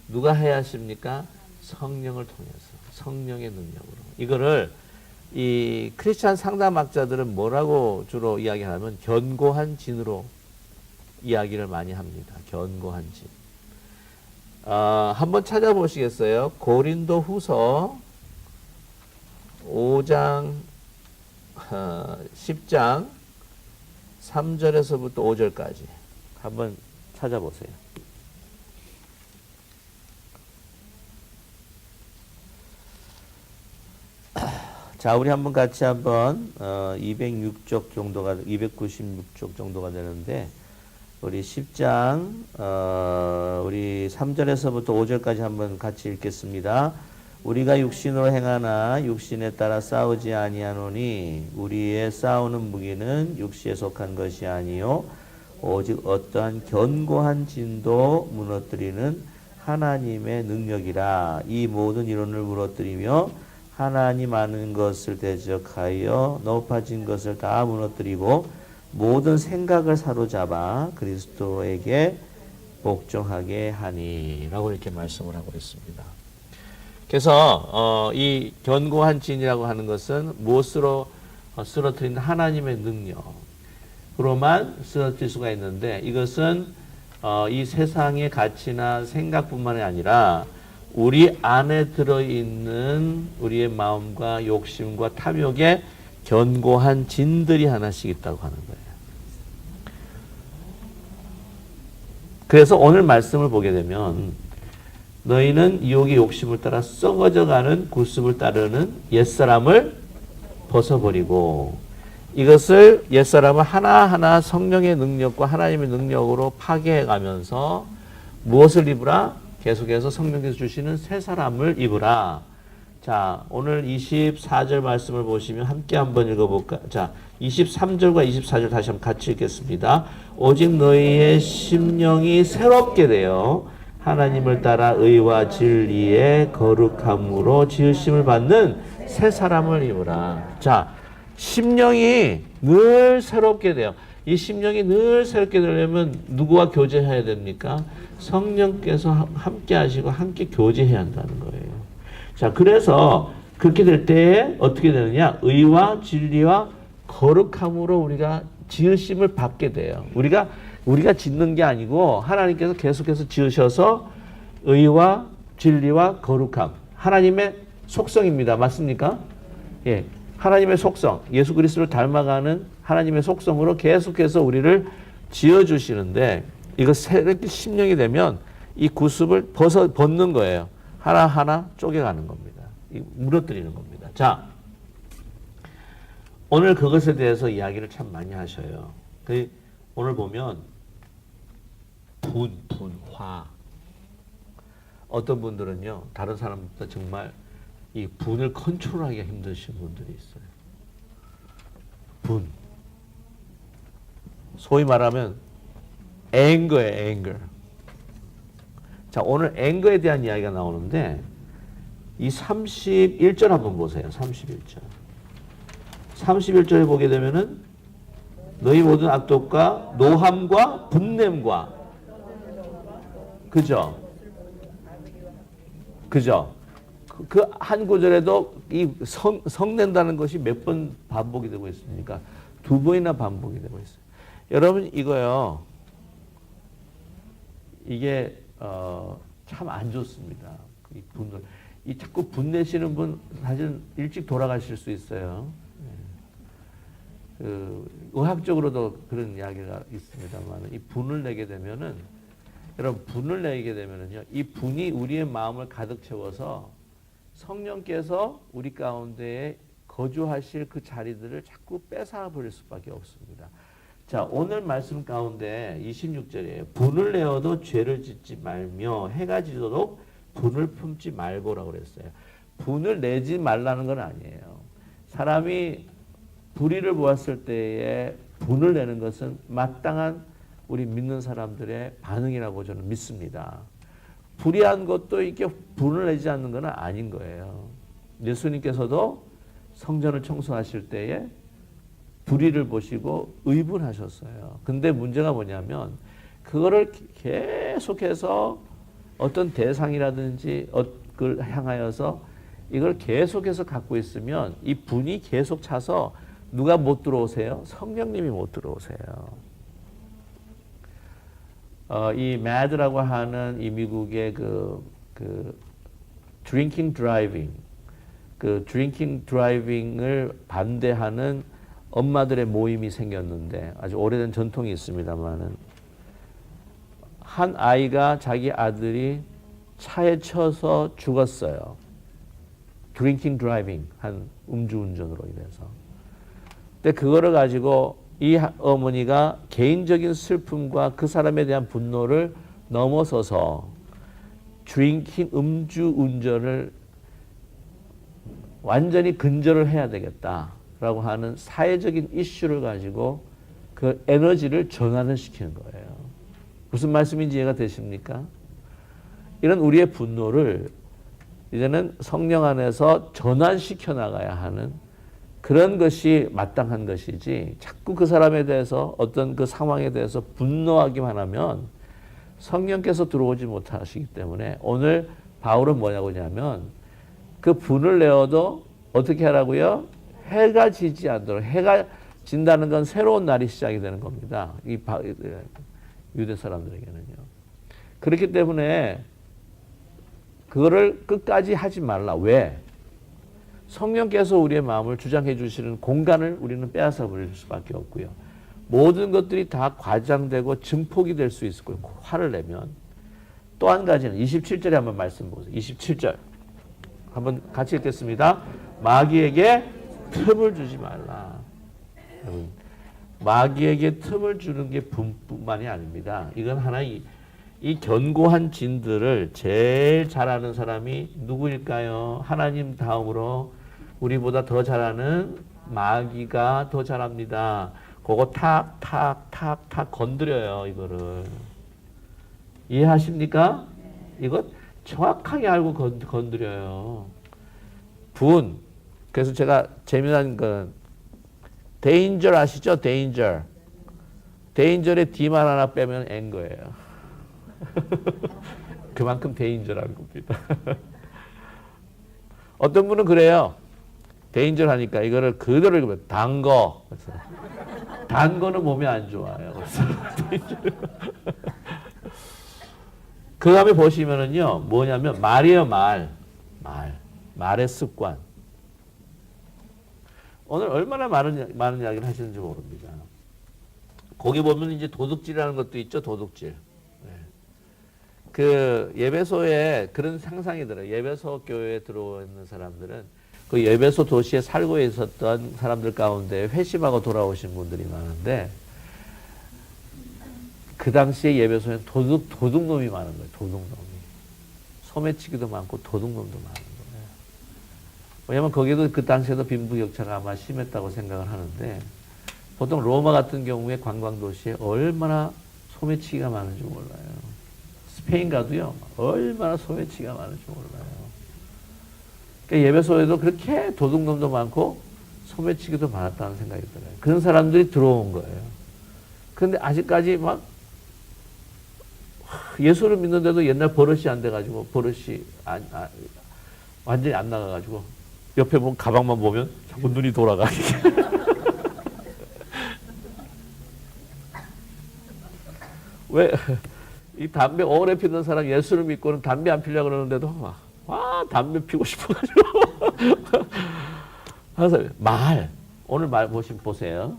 누가 해야 하십니까? 성령을 통해서, 성령의 능력으로. 이거를 이 크리스찬 상담학자들은 뭐라고 주로 이야기하냐면 견고한 진으로 이야기를 많이 합니다. 견고한 진. 한번 찾아보시겠어요? 고린도 후서 5장, 10장 3절에서부터 5절까지 한번 찾아보세요. 자, 우리 한번 같이 206쪽 정도가, 296쪽 정도가 되는데, 우리 10장, 우리 3절에서부터 5절까지 한번 같이 읽겠습니다. 우리가 육신으로 행하나 육신에 따라 싸우지 아니하노니 우리의 싸우는 무기는 육시에 속한 것이 아니요 오직 어떠한 견고한 진도 무너뜨리는 하나님의 능력이라. 이 모든 이론을 무너뜨리며 하나님 아는 것을 대적하여 높아진 것을 다 무너뜨리고 모든 생각을 사로잡아 그리스도에게 복종하게 하니 라고 이렇게 말씀을 하고 있습니다. 그래서 이 견고한 진이라고 하는 것은 무엇으로 쓰러뜨린 하나님의 능력으로만 쓰러뜨릴 수가 있는데, 이것은 이 세상의 가치나 생각뿐만이 아니라 우리 안에 들어있는 우리의 마음과 욕심과 탐욕에 견고한 진들이 하나씩 있다고 하는 거예요. 그래서 오늘 말씀을 보게 되면 너희는 유혹의 욕심을 따라 썩어져가는 구습을 따르는 옛사람을 벗어버리고, 이것을 옛사람을 하나하나 성령의 능력과 하나님의 능력으로 파괴해가면서 무엇을 입으라? 계속해서 성령께서 주시는 새 사람을 입으라. 자, 오늘 24절 말씀을 보시면 함께 한번 읽어볼까? 자, 23절과 24절 다시 한번 같이 읽겠습니다. 오직 너희의 심령이 새롭게 되어 하나님을 따라 의와 진리의 거룩함으로 지으심을 받는 새 사람을 입으라. 자, 심령이 늘 새롭게 돼요. 이 심령이 늘 새롭게 되려면 누구와 교제해야 됩니까? 성령께서 함께 하시고 함께 교제해야 한다는 거예요. 자, 그래서 그렇게 될 때에 어떻게 되느냐? 의와 진리와 거룩함으로 우리가 지으심을 받게 돼요. 우리가 짓는 게 아니고 하나님께서 계속해서 지으셔서 의와 진리와 거룩함. 하나님의 속성입니다. 맞습니까? 예. 하나님의 속성, 예수 그리스도를 닮아가는 하나님의 속성으로 계속해서 우리를 지어주시는데 이거 새롭게 심령이 되면 이 구습을 벗는 거예요. 하나하나 쪼개가는 겁니다. 무너뜨리는 겁니다. 자, 오늘 그것에 대해서 이야기를 참 많이 하셔요. 오늘 보면 화. 어떤 분들은요, 다른 사람보다 정말 이 분을 컨트롤하기가 힘드신 분들이 있어요. 소위 말하면 앵거예요, 앵거. 자, 오늘 앵거에 대한 이야기가 나오는데 이 31절 한번 보세요. 31절. 31절에 보게 되면은 너희 모든 악독과 노함과 분냄과 그죠? 그 한 구절에도 이 성낸다는 것이 몇 번 반복이 되고 있습니까? 2번이나 반복이 되고 있어요. 여러분 이거요. 이게 참 안 좋습니다. 이 분을 자꾸 분내시는 분 사실 일찍 돌아가실 수 있어요. 의학적으로도 그런 이야기가 있습니다만 이 분을 내게 되면은 여러분 분을 내게 되면은요 이 분이 우리의 마음을 가득 채워서 성령께서 우리 가운데에 거주하실 그 자리들을 자꾸 뺏어 버릴 수밖에 없습니다. 자, 오늘 말씀 가운데 26절이에요. 분을 내어도 죄를 짓지 말며 해가 지도록 분을 품지 말고라고 그랬어요. 분을 내지 말라는 건 아니에요. 사람이 불의를 보았을 때에 분을 내는 것은 마땅한 우리 믿는 사람들의 반응이라고 저는 믿습니다. 불의한 것도 이렇게 분을 내지 않는 건 아닌 거예요. 예수님께서도 성전을 청소하실 때에 불의를 보시고 의분하셨어요. 근데 문제가 뭐냐면 그거를 계속해서 어떤 대상이라든지 그걸 향하여서 이걸 계속해서 갖고 있으면 이 분이 계속 차서 누가 못 들어오세요? 성령님이 못 들어오세요. 이 MAD라고 하는 이 미국의 그 드링킹 드라이빙, 그 드링킹 드라이빙을 반대하는 엄마들의 모임이 생겼는데 아주 오래된 전통이 있습니다만은 한 아이가 자기 아들이 차에 쳐서 죽었어요. 드링킹 드라이빙, 한 음주운전으로 인해서. 근데 그거를 가지고 이 어머니가 개인적인 슬픔과 그 사람에 대한 분노를 넘어서서 음주운전을 완전히 근절을 해야 되겠다라고 하는 사회적인 이슈를 가지고 그 에너지를 전환을 시키는 거예요. 무슨 말씀인지 이해가 되십니까? 이런 우리의 분노를 이제는 성령 안에서 전환시켜 나가야 하는 그런 것이 마땅한 것이지 자꾸 그 사람에 대해서 어떤 그 상황에 대해서 분노하기만 하면 성령께서 들어오지 못하시기 때문에 오늘 바울은 뭐냐고 하냐면 그 분을 내어도 어떻게 하라고요? 해가 지지 않도록. 해가 진다는 건 새로운 날이 시작이 되는 겁니다. 이 유대 사람들에게는요. 그렇기 때문에 그거를 끝까지 하지 말라. 왜? 성령께서 우리의 마음을 주장해 주시는 공간을 우리는 빼앗아 버릴 수밖에 없고요. 모든 것들이 다 과장되고 증폭이 될 수 있을 거예요. 화를 내면. 또 한 가지는 27절에 한번 말씀 보세요. 27절. 한번 같이 읽겠습니다. 마귀에게 틈을 주지 말라. 마귀에게 틈을 주는 게 분뿐만이 아닙니다. 이건 하나의 이 견고한 진들을 제일 잘하는 사람이 누구일까요? 하나님 다음으로 우리보다 더 잘하는 마귀가 더 잘합니다. 그거 탁 건드려요, 이거를. 이해하십니까? 이거 정확하게 알고 건드려요. 분. 그래서 제가 재미난 건 danger 아시죠? danger. danger에 D만 하나 빼면 N 거예요. 그만큼 danger한 겁니다. 어떤 분은 그래요. danger 하니까 이거를 그대로 읽으면 단 거. 단 거는 몸에 안 좋아요. 그 다음에 보시면은요, 뭐냐면 말이에요, 말의 습관. 오늘 얼마나 많은 이야기를 하시는지 모릅니다. 거기 보면 이제 도둑질이라는 것도 있죠, 도둑질. 네. 그 예배소에 그런 상상이 들어요. 예배소 교회에 들어오는 사람들은 그 예배소 도시에 살고 있었던 사람들 가운데 회심하고 돌아오신 분들이 많은데 그 당시에 예배소에는 도둑놈이 많은 거예요. 도둑놈이. 소매치기도 많고 도둑놈도 많은 거예요. 왜냐하면 거기도 그 당시에도 빈부격차가 아마 심했다고 생각을 하는데 보통 로마 같은 경우에 관광도시에 얼마나 소매치기가 많은지 몰라요. 스페인 가도요. 얼마나 소매치기가 많은지 몰라요. 그러니까 예배소에도 그렇게 도둑놈도 많고 소매치기도 많았다는 생각이 들어요. 그런 사람들이 들어온 거예요. 그런데 아직까지 막 예수를 믿는데도 옛날 버릇이 안 돼가지고 버릇이 완전히 안 나가가지고 옆에 보면 가방만 보면 자꾸 눈이 돌아가. 왜 이 담배 오래 피던 사람 예수를 믿고는 담배 안 피려고 그러는데도 막 담배 피고 싶어가지고. 그래서 오늘 말 보세요.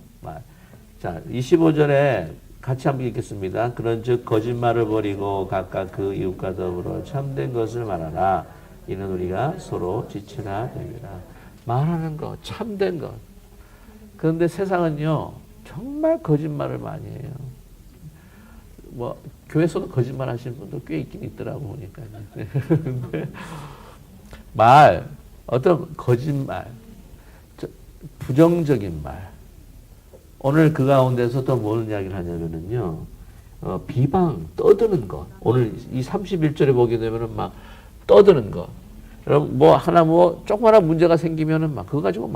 자 25절에 같이 한번 읽겠습니다. 그런즉 거짓말을 버리고 각각 그 이웃과 더불어 참된 것을 말하라. 이는 우리가 서로 지체가 됩니다. 말하는 것, 참된 것. 그런데 세상은요 정말 거짓말을 많이 해요. 뭐 교회에서도 거짓말 하시는 분도 꽤 있긴 있더라고 보니까요. 근데 어떤 거짓말, 부정적인 말. 오늘 그 가운데서 또 무슨 이야기를 하냐면은요, 비방, 떠드는 것. 오늘 이 31절에 보게 되면은 막 떠드는 것. 여러분, 조그마한 문제가 생기면은 그거 가지고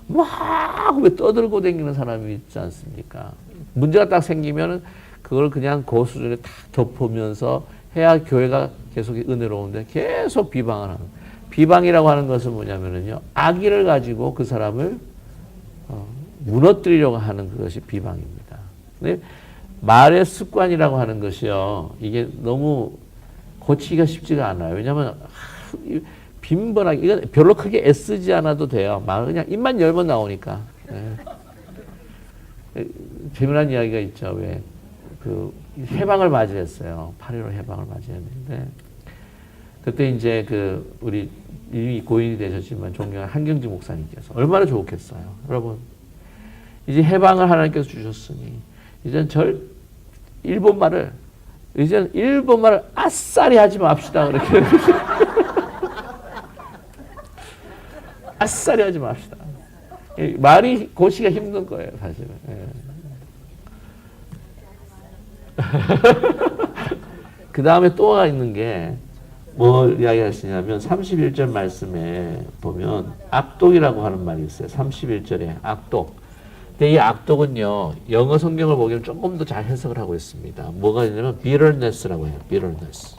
왜 떠들고 다니는 사람이 있지 않습니까? 문제가 딱 생기면은 그걸 그냥 그 수준에 탁 덮으면서 해야 교회가 계속 은혜로운데 계속 비방을 하는. 비방이라고 하는 것은 뭐냐면은요, 악의를 가지고 그 사람을 무너뜨리려고 하는 그것이 비방입니다. 근데 말의 습관이라고 하는 것이요, 이게 너무 고치기가 쉽지가 않아요. 왜냐하면 빈번하게 이건 별로 크게 애쓰지 않아도 돼요. 그냥 입만 열면 나오니까. 재미난 이야기가 있죠. 그 해방을 맞이했어요. 8.15 해방을 맞이했는데 그때 이제 우리 이미 고인이 되셨지만 존경한 한경지 목사님께서 얼마나 좋겠어요. 여러분 이제 해방을 하나님께서 주셨으니 이젠 일본말을 아싸리 하지 맙시다. 그렇게 아싸리 하지 맙시다. 말이 고치기가 힘든 거예요, 사실은. 그 다음에 또 있는 게 뭘 이야기하시냐면 31절 말씀에 보면 악독이라고 하는 말이 있어요. 31절에 악독. 근데 이 악독은요, 영어 성경을 보기에는 조금 더 잘 해석을 하고 있습니다. 뭐가 있냐면 bitterness라고 해요. bitterness.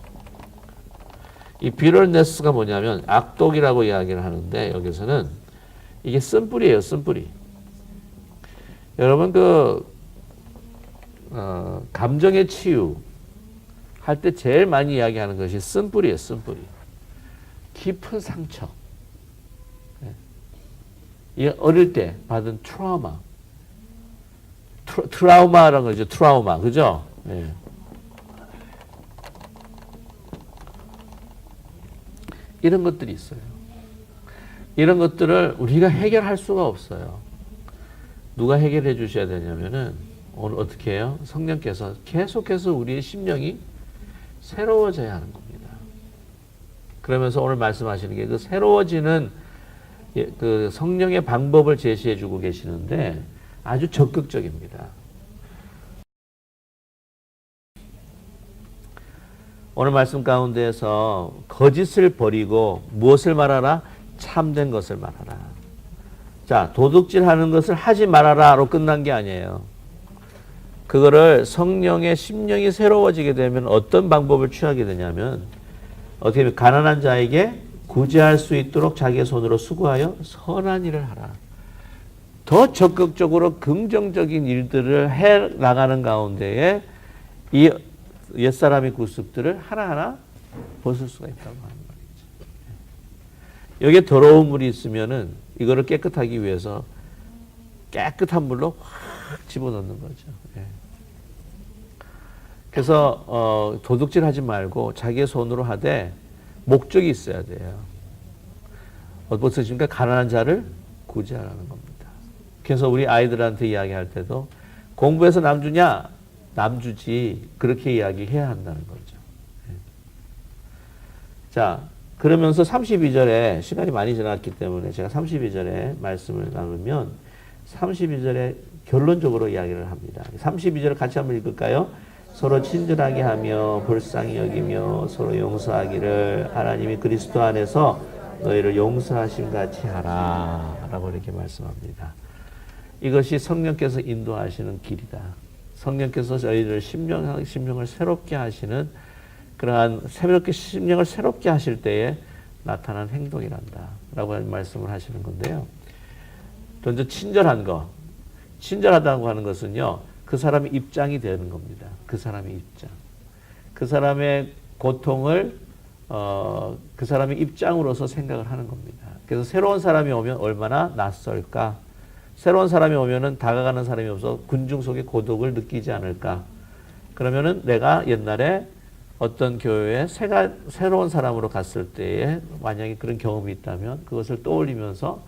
이 bitterness가 뭐냐면 악독이라고 이야기를 하는데 여기서는 이게 쓴뿌리예요. 쓴뿌리. 여러분 감정의 치유 할 때 제일 많이 이야기하는 것이 쓴뿌리예요. 쓴뿌리. 깊은 상처. 이 어릴 때 받은 트라우마. 트라우마라는 거죠. 트라우마. 그죠? 네. 이런 것들이 있어요. 이런 것들을 우리가 해결할 수가 없어요. 누가 해결해 주셔야 되냐면은 오늘 어떻게 해요? 성령께서 계속해서 우리의 심령이 새로워져야 하는 겁니다. 그러면서 오늘 말씀하시는 게 그 새로워지는 그 성령의 방법을 제시해 주고 계시는데 아주 적극적입니다. 오늘 말씀 가운데에서 거짓을 버리고 무엇을 말하라? 참된 것을 말하라. 자, 도둑질 하는 것을 하지 말아라로 끝난 게 아니에요. 그거를 성령의 심령이 새로워지게 되면 어떤 방법을 취하게 되냐면 어떻게 보면 가난한 자에게 구제할 수 있도록 자기의 손으로 수고하여 선한 일을 하라. 더 적극적으로 긍정적인 일들을 해 나가는 가운데에 이 옛사람의 구습들을 하나하나 벗을 수가 있다고 하는 말이죠. 여기에 더러운 물이 있으면은 이거를 깨끗하기 위해서 깨끗한 물로 확 집어넣는 거죠. 그래서 도둑질 하지 말고 자기의 손으로 하되 목적이 있어야 돼요. 무슨 뜻입니까? 가난한 자를 구제하라는 겁니다. 그래서 우리 아이들한테 이야기할 때도 공부해서 남 주냐? 남 주지. 그렇게 이야기해야 한다는 거죠. 자, 그러면서 32절에 시간이 많이 지났기 때문에 제가 32절에 말씀을 나누면 32절에 결론적으로 이야기를 합니다. 32절을 같이 한번 읽을까요? 서로 친절하게 하며 불쌍히 여기며 서로 용서하기를 하나님이 그리스도 안에서 너희를 용서하심 같이 하라 라고 이렇게 말씀합니다. 이것이 성령께서 인도하시는 길이다. 성령께서 저희를 심령을 새롭게 하시는 그러한 심령을 새롭게 하실 때에 나타난 행동이란다 라고 말씀을 하시는 건데요. 먼저 친절한 거. 친절하다고 하는 것은요. 그 사람의 입장이 되는 겁니다. 그 사람의 입장. 그 사람의 고통을 그 사람의 입장으로서 생각을 하는 겁니다. 그래서 새로운 사람이 오면 얼마나 낯설까? 새로운 사람이 오면은 다가가는 사람이 없어 군중 속에 고독을 느끼지 않을까? 그러면은 내가 옛날에 어떤 교회에 새로운 사람으로 갔을 때에 만약에 그런 경험이 있다면 그것을 떠올리면서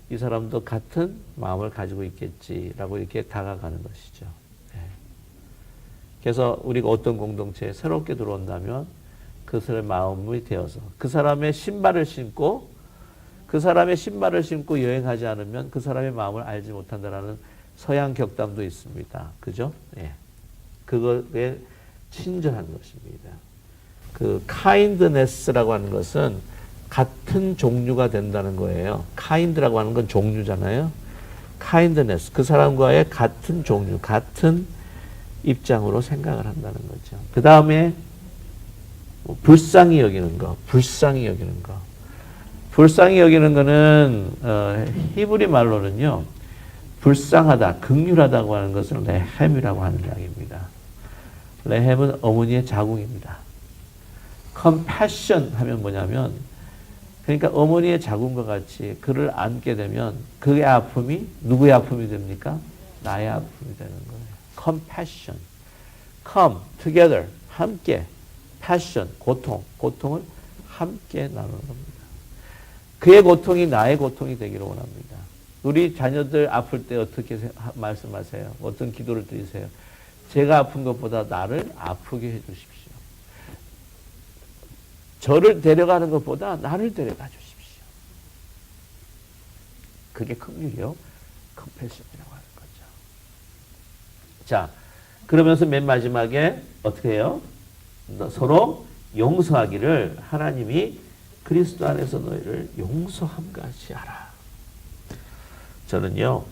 이 사람도 같은 마음을 가지고 있겠지라고 이렇게 다가가는 것이죠. 그래서 우리가 어떤 공동체에 새롭게 들어온다면 그 사람의 마음이 되어서 그 사람의 신발을 신고 여행하지 않으면 그 사람의 마음을 알지 못한다라는 서양 격담도 있습니다. 그죠? 예. 그거에 친절한 것입니다. 그 kindness라고 하는 것은 같은 종류가 된다는 거예요. kind라고 하는 건 종류잖아요. kindness, 그 사람과의 같은 종류, 같은 입장으로 생각을 한다는 거죠. 그 다음에 불쌍히 여기는 거. 불쌍히 여기는 거는 히브리 말로는요. 불쌍하다, 긍휼하다고 하는 것은 레헴이라고 하는 이야기입니다. 레헴은 어머니의 자궁입니다. compassion 하면 뭐냐면 그러니까 어머니의 자궁과 같이 그를 안게 되면 그의 아픔이 누구의 아픔이 됩니까? 나의 아픔이 되는 거예요. compassion. come together. 함께. passion. 고통을 함께 나누는 겁니다. 그의 고통이 나의 고통이 되기를 원합니다. 우리 자녀들 아플 때 어떻게 말씀하세요? 어떤 기도를 드리세요? 제가 아픈 것보다 나를 아프게 해주십시오. 저를 데려가는 것보다 나를 데려가 주십시오. 그게 긍휼이요. 컴패션이라고 하는 거죠. 자, 그러면서 맨 마지막에 어떻게 해요? 서로 용서하기를 하나님이 그리스도 안에서 너희를 용서함 같이 하라. 저는요,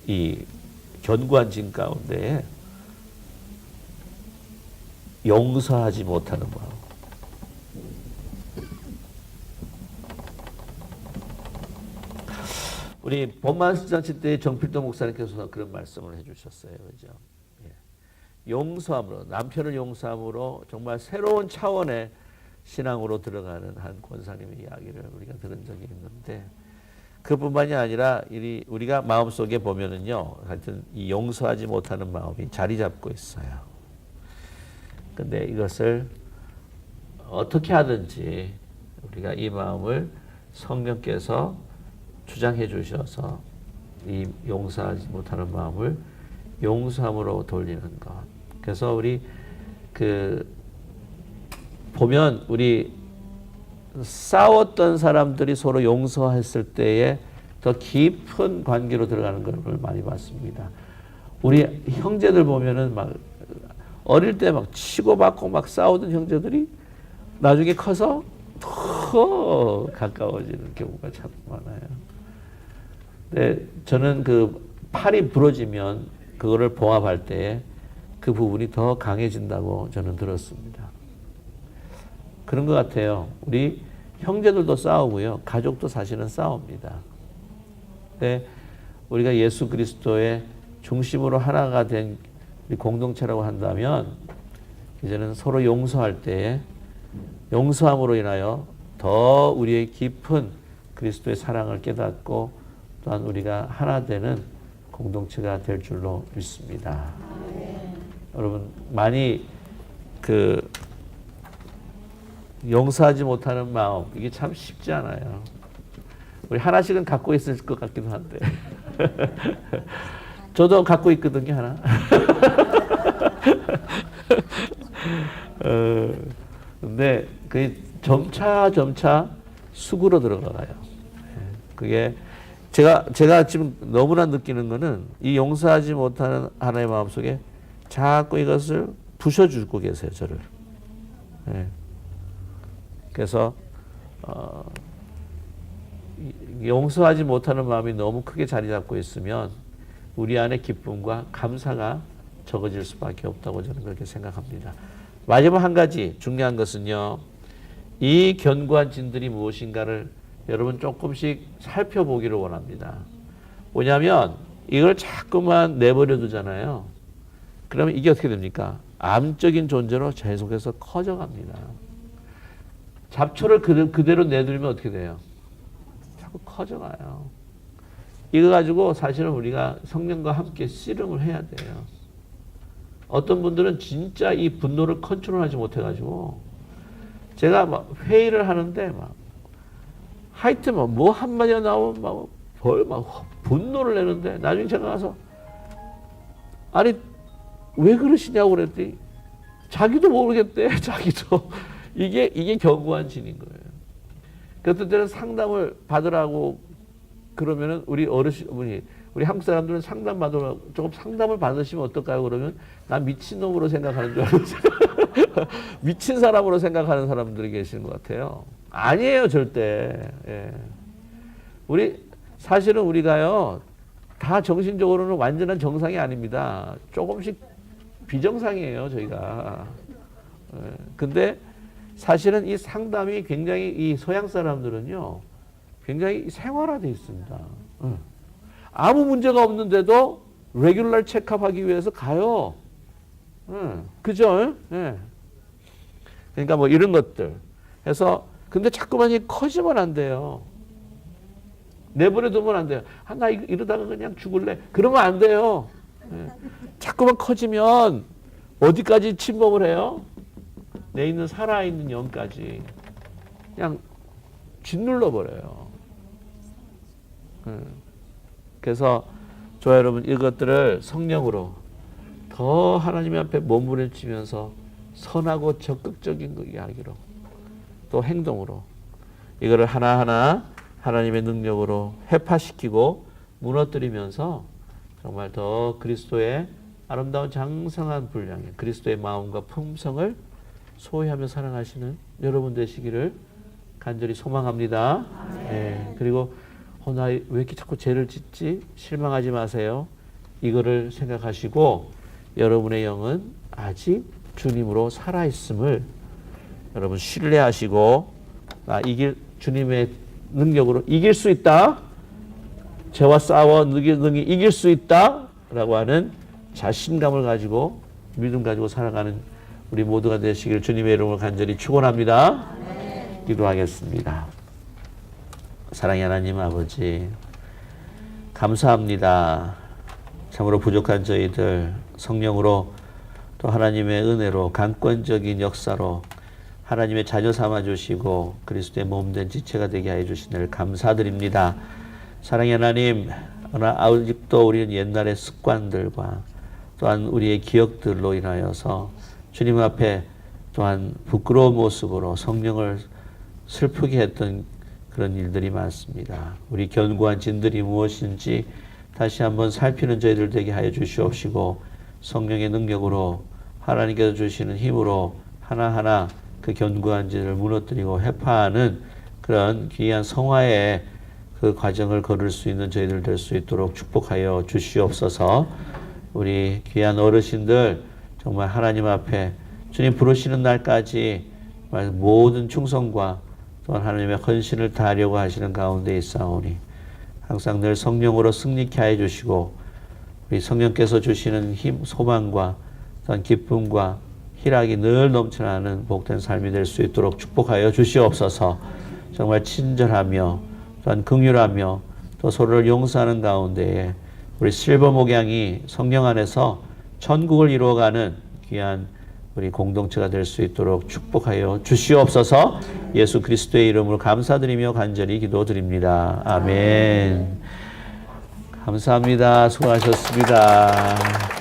이 견고한 진 가운데 용서하지 못하는 마음. 우리 본만수장치 때 정필도 목사님께서 그런 말씀을 해주셨어요. 그죠? 예. 용서함으로, 남편을 용서함으로 정말 새로운 차원의 신앙으로 들어가는 한 권사님의 이야기를 우리가 들은 적이 있는데, 그뿐만이 아니라 우리가 마음속에 보면은요, 하여튼 이 용서하지 못하는 마음이 자리 잡고 있어요. 근데 이것을 어떻게 하든지 우리가 이 마음을 성령께서 주장해 주셔서 이 용서하지 못하는 마음을 용서함으로 돌리는 것. 그래서 우리 그 보면 우리 싸웠던 사람들이 서로 용서했을 때에 더 깊은 관계로 들어가는 걸 많이 봤습니다. 우리 형제들 보면은 막 어릴 때 막 치고받고 막 싸우던 형제들이 나중에 커서 더 가까워지는 경우가 참 많아요. 네, 저는 그 팔이 부러지면 그거를 봉합할 때 그 부분이 더 강해진다고 저는 들었습니다. 그런 것 같아요. 우리 형제들도 싸우고요. 가족도 사실은 싸웁니다. 근데 우리가 예수 그리스도의 중심으로 하나가 된 우리 공동체라고 한다면 이제는 서로 용서할 때에 용서함으로 인하여 더 우리의 깊은 그리스도의 사랑을 깨닫고 또한 우리가 하나 되는 공동체가 될 줄로 믿습니다. 여러분 많이 그 용서하지 못하는 마음 이게 참 쉽지 않아요. 우리 하나씩은 갖고 있을 것 같기도 한데 저도 갖고 있거든요 하나. 근데 그 점차 숙으로 들어가요. 그게 제가 지금 너무나 느끼는 거는 이 용서하지 못하는 하나의 마음 속에 자꾸 이것을 부셔주고 계세요 저를. 그래서 용서하지 못하는 마음이 너무 크게 자리 잡고 있으면 우리 안에 기쁨과 감사가 적어질 수밖에 없다고 저는 그렇게 생각합니다. 마지막 한 가지 중요한 것은요. 이 견고한 진들이 무엇인가를 여러분 조금씩 살펴보기를 원합니다. 뭐냐면 이걸 자꾸만 내버려 두잖아요. 그러면 이게 어떻게 됩니까? 암적인 존재로 계속해서 커져갑니다. 잡초를 그대로 내두면 어떻게 돼요? 자꾸 커져가요. 이거 가지고 사실은 우리가 성령과 함께 씨름을 해야 돼요. 어떤 분들은 진짜 이 분노를 컨트롤하지 못해가지고 제가 막 회의를 하는데 막 하여튼 뭐 한마디가 나오면 막 분노를 내는데 나중에 제가 가서 아니 왜 그러시냐고 그랬더니 자기도 모르겠대. 자기도. 이게 견고한 진인 거예요. 어떤 때는 상담을 받으라고 그러면은 우리 어르신분이 우리 한국 사람들은 상담 받으라고 조금 상담을 받으시면 어떨까요? 그러면 난 미친놈으로 생각하는 줄 알고 미친 사람으로 생각하는 사람들이 계시는 것 같아요. 아니에요 절대. 예. 사실은 우리가요 다 정신적으로는 완전한 정상이 아닙니다. 조금씩 비정상이에요 저희가. 예. 근데 사실은 이 상담이 굉장히 이 서양 사람들은요 굉장히 생활화되어 있습니다. 아무 문제가 없는데도 레귤러 체크업하기 위해서 가요. 그죠? 예. 그러니까 뭐 이런 것들 해서 근데 자꾸만 커지면 안 돼요. 내버려 두면 안 돼요. 나 이러다가 그냥 죽을래. 그러면 안 돼요. 예. 자꾸만 커지면 어디까지 침범을 해요? 내 있는 살아있는 영까지 그냥 짓눌러 버려요. 그래서 저와 여러분 이것들을 성령으로 더 하나님 앞에 몸부림치면서 선하고 적극적인 그 이야기로 또 행동으로 이거를 하나하나 하나님의 능력으로 회파시키고 무너뜨리면서 정말 더 그리스도의 아름다운 장성한 분량의 그리스도의 마음과 품성을 소유하며 살아가시는 여러분 되시기를 간절히 소망합니다. 네. 그리고 나 왜 이렇게 자꾸 죄를 짓지? 실망하지 마세요. 이거를 생각하시고 여러분의 영은 아직 주님으로 살아있음을 여러분 신뢰하시고 주님의 능력으로 이길 수 있다. 죄와 싸워 능히 이길 수 있다. 라고 하는 자신감을 가지고 믿음 가지고 살아가는 우리 모두가 되시기를 주님의 이름으로 간절히 축원합니다. 기도하겠습니다. 사랑의 하나님 아버지 감사합니다. 참으로 부족한 저희들 성령으로 또 하나님의 은혜로 강권적인 역사로 하나님의 자녀 삼아 주시고 그리스도의 몸된 지체가 되게 하여 주신 을 감사드립니다. 사랑의 하나님, 아직도 우리는 옛날의 습관들과 또한 우리의 기억들로 인하여서 주님 앞에 또한 부끄러운 모습으로 성령을 슬프게 했던 그런 일들이 많습니다. 우리 견고한 진들이 무엇인지 다시 한번 살피는 저희들 되게 하여 주시옵시고 성령의 능력으로 하나님께서 주시는 힘으로 하나하나 그 견고한 진을 무너뜨리고 회파하는 그런 귀한 성화의 그 과정을 걸을 수 있는 저희들 될 수 있도록 축복하여 주시옵소서. 우리 귀한 어르신들 정말 하나님 앞에 주님 부르시는 날까지 모든 충성과 또한 하나님의 헌신을 다하려고 하시는 가운데 있사오니 항상 늘 성령으로 승리케 하여 주시고 우리 성령께서 주시는 힘, 소망과 또한 기쁨과 희락이 늘 넘쳐나는 복된 삶이 될 수 있도록 축복하여 주시옵소서. 정말 친절하며 또한 긍휼하며 또 서로를 용서하는 가운데에 우리 실버 목양이 성령 안에서 천국을 이루어가는 귀한 우리 공동체가 될 수 있도록 축복하여 주시옵소서. 예수 그리스도의 이름으로 감사드리며 간절히 기도드립니다. 아멘. 감사합니다. 수고하셨습니다.